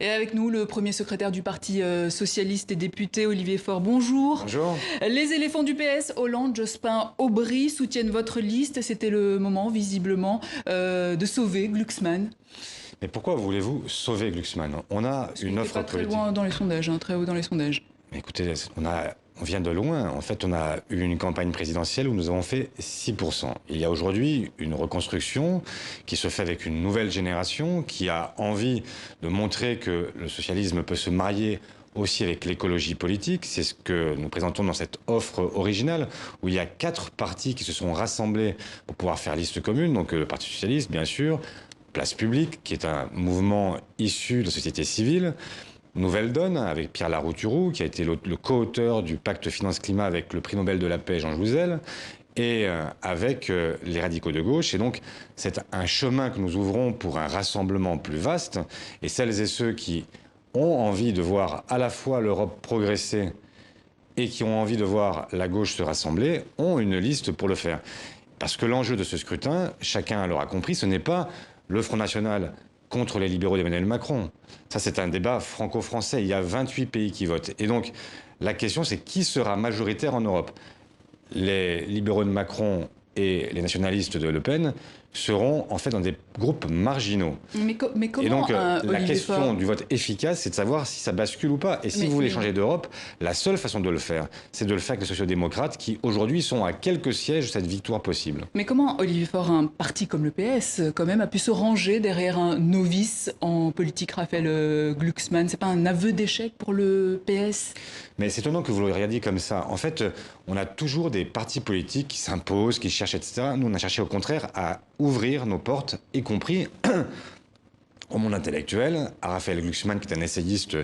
Et avec nous, le premier secrétaire du Parti socialiste et député, Olivier Faure. Bonjour. Bonjour. Les éléphants du PS, Hollande, Jospin, Aubry, soutiennent votre liste. C'était le moment, visiblement, de sauver Glucksmann. Mais pourquoi voulez-vous sauver Glucksmann? On a une offre pas très politique. loin dans les sondages, très haut dans les sondages. Mais écoutez, on vient de loin. En fait, on a eu une campagne présidentielle où nous avons fait 6%. Il y a aujourd'hui une reconstruction qui se fait avec une nouvelle génération qui a envie de montrer que le socialisme peut se marier aussi avec l'écologie politique. C'est ce que nous présentons dans cette offre originale où il y a 4 partis qui se sont rassemblés pour pouvoir faire liste commune. Donc le Parti socialiste, bien sûr, Place publique, qui est un mouvement issu de la société civile. Nouvelle donne, avec Pierre Larouturou, qui a été le co-auteur du pacte finance-climat avec le prix Nobel de la paix Jean Jouzel, et avec les radicaux de gauche. Et donc, c'est un chemin que nous ouvrons pour un rassemblement plus vaste. Et celles et ceux qui ont envie de voir à la fois l'Europe progresser et qui ont envie de voir la gauche se rassembler, ont une liste pour le faire. Parce que l'enjeu de ce scrutin, chacun l'aura compris, ce n'est pas le Front National contre les libéraux d'Emmanuel Macron. Ça, c'est un débat franco-français. Il y a 28 pays qui votent. Et donc, la question, c'est qui sera majoritaire en Europe? Les libéraux de Macron et les nationalistes de Le Pen seront en fait dans des groupes marginaux. Mais comment, et donc la question Faure du vote efficace, c'est de savoir si ça bascule ou pas. Et si vous voulez changer d'Europe, la seule façon de le faire, c'est de le faire avec les sociodémocrates qui aujourd'hui sont à quelques sièges de cette victoire possible. Mais comment, Olivier Faure, un parti comme le PS, quand même, a pu se ranger derrière un novice en politique, Raphaël Glucksmann? C'est pas un aveu d'échec pour le PS? Mais c'est étonnant que vous l'auriez dit comme ça. En fait, on a toujours des partis politiques qui s'imposent, qui cherchent, etc. Nous, on a cherché au contraire à ouvrir nos portes, y compris au monde intellectuel, à Raphaël Glucksmann, qui est un essayiste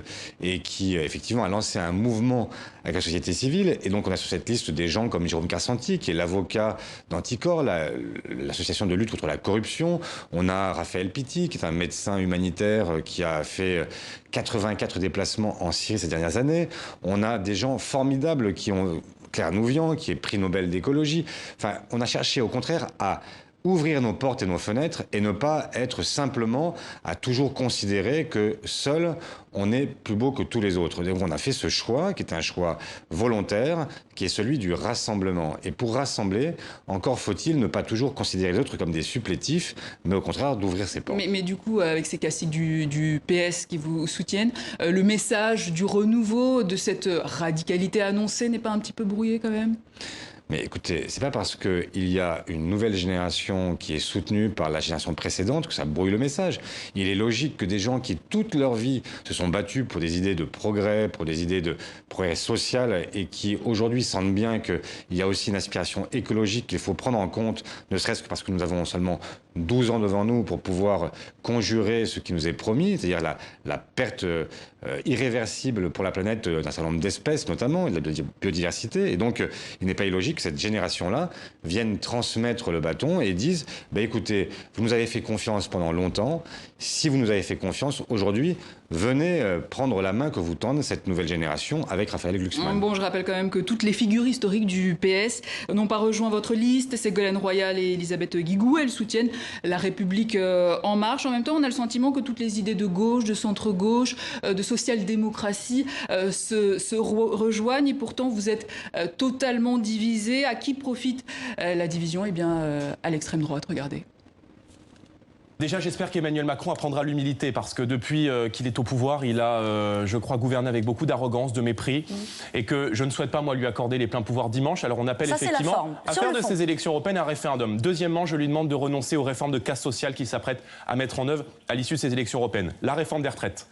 et qui, effectivement, a lancé un mouvement avec la société civile. Et donc, on a sur cette liste des gens comme Jérôme Karsanti, qui est l'avocat d'Anticor, l'association de lutte contre la corruption. On a Raphaël Pitti, qui est un médecin humanitaire qui a fait 84 déplacements en Syrie ces dernières années. On a des gens formidables qui ont... Claire Nouvian, qui est prix Nobel d'écologie. Enfin, on a cherché, au contraire, à ouvrir nos portes et nos fenêtres et ne pas être simplement à toujours considérer que seul on est plus beau que tous les autres. Donc on a fait ce choix qui est un choix volontaire, qui est celui du rassemblement. Et pour rassembler, encore faut-il ne pas toujours considérer les autres comme des supplétifs, mais au contraire d'ouvrir ses portes. Mais du coup, avec ces caciques du PS qui vous soutiennent, le message du renouveau, de cette radicalité annoncée n'est pas un petit peu brouillé quand même? Mais écoutez, c'est pas parce qu'il y a une nouvelle génération qui est soutenue par la génération précédente que ça brouille le message. Il est logique que des gens qui, toute leur vie, se sont battus pour des idées de progrès, pour des idées de progrès social, et qui aujourd'hui sentent bien qu'il y a aussi une aspiration écologique qu'il faut prendre en compte, ne serait-ce que parce que nous avons seulement 12 ans devant nous pour pouvoir conjurer ce qui nous est promis, c'est-à-dire la perte irréversible pour la planète d'un certain nombre d'espèces, notamment, et de la biodiversité. Et donc, il n'est pas illogique que cette génération-là vienne transmettre le bâton et dise bah, écoutez, vous nous avez fait confiance pendant longtemps. Si vous nous avez fait confiance, aujourd'hui, venez prendre la main que vous tende cette nouvelle génération avec Raphaël Glucksmann. Bon, je rappelle quand même que toutes les figures historiques du PS n'ont pas rejoint votre liste. Ségolène Royal et Elisabeth Guigou, elles soutiennent La République En Marche. En même temps, on a le sentiment que toutes les idées de gauche, de centre-gauche, de social-démocratie se rejoignent. Et pourtant, vous êtes totalement divisés. À qui profite la division? Eh bien, à l'extrême droite, regardez. Déjà, j'espère qu'Emmanuel Macron apprendra l'humilité parce que depuis qu'il est au pouvoir, il a, je crois, gouverné avec beaucoup d'arrogance, de mépris et que je ne souhaite pas, moi, lui accorder les pleins pouvoirs dimanche. Alors on appelle effectivement à faire de ces élections européennes un référendum. Deuxièmement, je lui demande de renoncer aux réformes de casse sociale qu'il s'apprête à mettre en œuvre à l'issue de ces élections européennes. La réforme des retraites.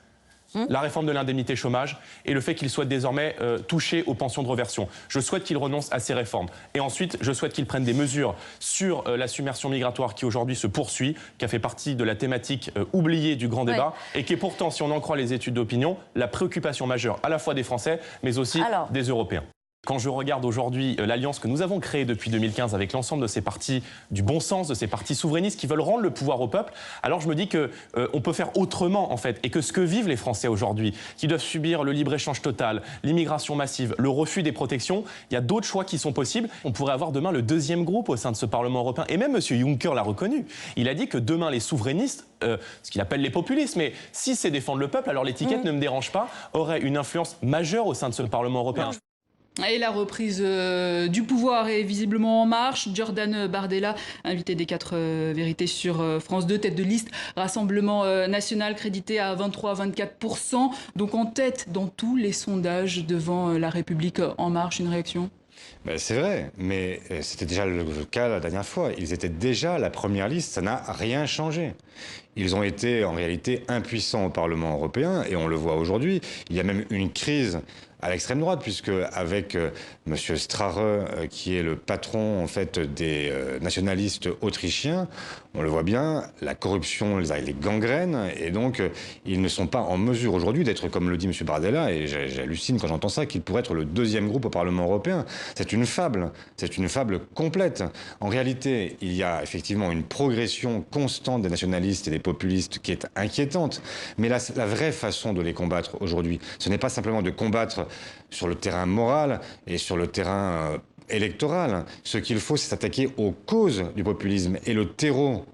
La réforme de l'indemnité chômage et le fait qu'il souhaite désormais toucher aux pensions de reversion. Je souhaite qu'il renonce à ces réformes. Et ensuite, je souhaite qu'il prenne des mesures sur la submersion migratoire qui aujourd'hui se poursuit, qui a fait partie de la thématique oubliée du grand débat et qui est pourtant, si on en croit les études d'opinion, la préoccupation majeure à la fois des Français mais aussi des Européens. Quand je regarde aujourd'hui l'alliance que nous avons créée depuis 2015 avec l'ensemble de ces partis du bon sens, de ces partis souverainistes qui veulent rendre le pouvoir au peuple, alors je me dis que on peut faire autrement en fait, et que ce que vivent les Français aujourd'hui, qui doivent subir le libre-échange total, l'immigration massive, le refus des protections, il y a d'autres choix qui sont possibles. On pourrait avoir demain le deuxième groupe au sein de ce Parlement européen, et même M. Juncker l'a reconnu. Il a dit que demain les souverainistes, ce qu'il appelle les populistes, mais si c'est défendre le peuple, alors l'étiquette ne me dérange pas, aurait une influence majeure au sein de ce Parlement européen. Et la reprise du pouvoir est visiblement en marche. Jordan Bardella, invité des 4 vérités sur France 2, tête de liste Rassemblement national, crédité à 23-24%. Donc en tête dans tous les sondages devant La République en marche. Une réaction ? Ben, c'est vrai, mais c'était déjà le cas la dernière fois. Ils étaient déjà la première liste, ça n'a rien changé. Ils ont été en réalité impuissants au Parlement européen, et on le voit aujourd'hui. Il y a même une crise à l'extrême droite, puisque avec M. Strache, qui est le patron en fait des nationalistes autrichiens, on le voit bien, la corruption les gangrène, et donc ils ne sont pas en mesure aujourd'hui d'être, comme le dit M. Bardella, et j'hallucine quand j'entends ça, qu'il pourrait être le deuxième groupe au Parlement européen. C'est une fable complète. En réalité, il y a effectivement une progression constante des nationalistes et des populistes qui est inquiétante, mais la vraie façon de les combattre aujourd'hui, ce n'est pas simplement de combattre sur le terrain moral et sur le terrain électoral. Ce qu'il faut, c'est s'attaquer aux causes du populisme, et le terreau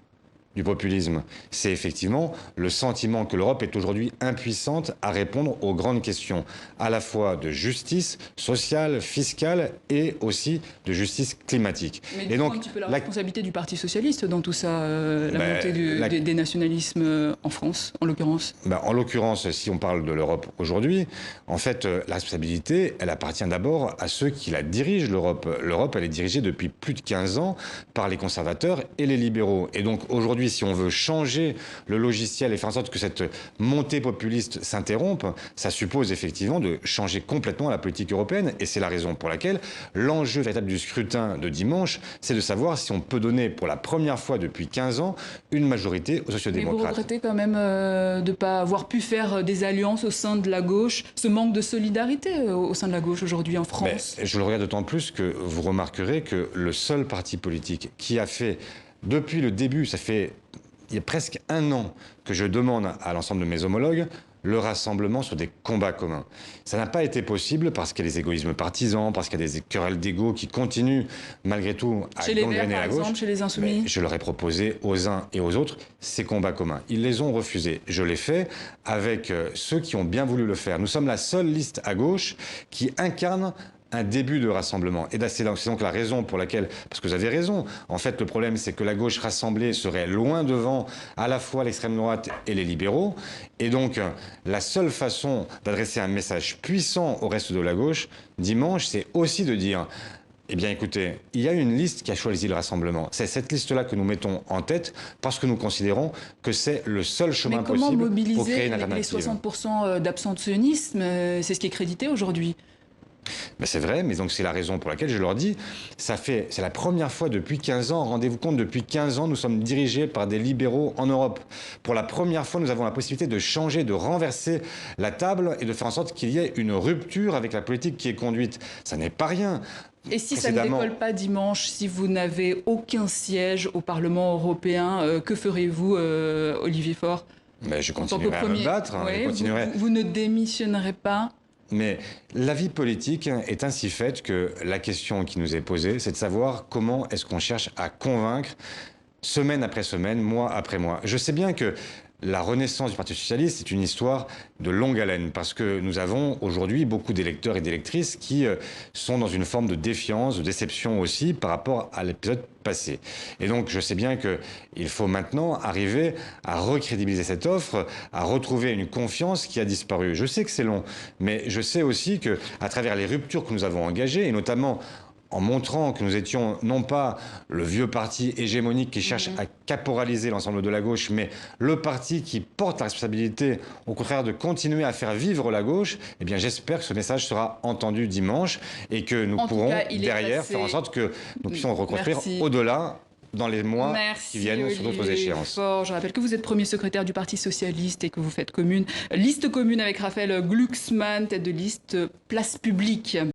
du populisme, c'est effectivement le sentiment que l'Europe est aujourd'hui impuissante à répondre aux grandes questions, à la fois de justice sociale, fiscale, et aussi de justice climatique. Mais et donc, un petit peu la responsabilité du Parti socialiste dans tout ça, la montée des nationalismes en France, en l'occurrence. En l'occurrence, si on parle de l'Europe aujourd'hui, en fait, la responsabilité, elle appartient d'abord à ceux qui la dirigent, l'Europe. L'Europe, elle est dirigée depuis plus de 15 ans par les conservateurs et les libéraux. Et donc, aujourd'hui, si on veut changer le logiciel et faire en sorte que cette montée populiste s'interrompe, ça suppose effectivement de changer complètement la politique européenne. Et c'est la raison pour laquelle l'enjeu véritable du scrutin de dimanche, c'est de savoir si on peut donner pour la première fois depuis 15 ans une majorité aux sociodémocrates. Mais vous regrettez quand même de ne pas avoir pu faire des alliances au sein de la gauche, ce manque de solidarité au sein de la gauche aujourd'hui en France? Je le regarde d'autant plus que vous remarquerez que le seul parti politique qui a fait depuis le début, il y a presque un an que je demande à l'ensemble de mes homologues le rassemblement sur des combats communs. Ça n'a pas été possible parce qu'il y a des égoïsmes partisans, parce qu'il y a des querelles d'ego qui continuent malgré tout à gangréner la gauche. Par exemple, chez les Insoumis. Mais je leur ai proposé aux uns et aux autres ces combats communs. Ils les ont refusés. Je l'ai fait avec ceux qui ont bien voulu le faire. Nous sommes la seule liste à gauche qui incarne un début de rassemblement. Et c'est donc la raison pour laquelle, parce que vous avez raison, en fait le problème c'est que la gauche rassemblée serait loin devant à la fois l'extrême droite et les libéraux, et donc la seule façon d'adresser un message puissant au reste de la gauche dimanche, c'est aussi de dire: eh bien écoutez, il y a une liste qui a choisi le rassemblement. C'est cette liste-là que nous mettons en tête parce que nous considérons que c'est le seul chemin possible pour créer une alternative. Mais comment mobiliser les 60% d'abstentionnisme? C'est ce qui est crédité aujourd'hui. C'est vrai, mais donc c'est la raison pour laquelle je leur dis, c'est la première fois depuis 15 ans, rendez-vous compte, depuis 15 ans, nous sommes dirigés par des libéraux en Europe. Pour la première fois, nous avons la possibilité de changer, de renverser la table et de faire en sorte qu'il y ait une rupture avec la politique qui est conduite. Ça n'est pas rien. Et si ça ne décolle pas dimanche, si vous n'avez aucun siège au Parlement européen, que ferez-vous, Olivier Faure? Je continuerai à me battre. Vous ne démissionnerez pas? Mais la vie politique est ainsi faite que la question qui nous est posée, c'est de savoir comment est-ce qu'on cherche à convaincre semaine après semaine, mois après mois. Je sais bien que la renaissance du Parti socialiste est une histoire de longue haleine parce que nous avons aujourd'hui beaucoup d'électeurs et d'électrices qui sont dans une forme de défiance, de déception aussi par rapport à l'épisode passé. Et donc je sais bien qu'il faut maintenant arriver à recrédibiliser cette offre, à retrouver une confiance qui a disparu. Je sais que c'est long, mais je sais aussi qu'à travers les ruptures que nous avons engagées, et notamment en montrant que nous étions non pas le vieux parti hégémonique qui cherche à caporaliser l'ensemble de la gauche, mais le parti qui porte la responsabilité, au contraire, de continuer à faire vivre la gauche, eh bien j'espère que ce message sera entendu dimanche et que nous pourrons derrière faire en sorte que nous puissions reconstruire au-delà dans les mois qui viennent sur d'autres échéances. Je rappelle que vous êtes premier secrétaire du Parti socialiste et que vous faites liste commune avec Raphaël Glucksmann, tête de liste Place Publique.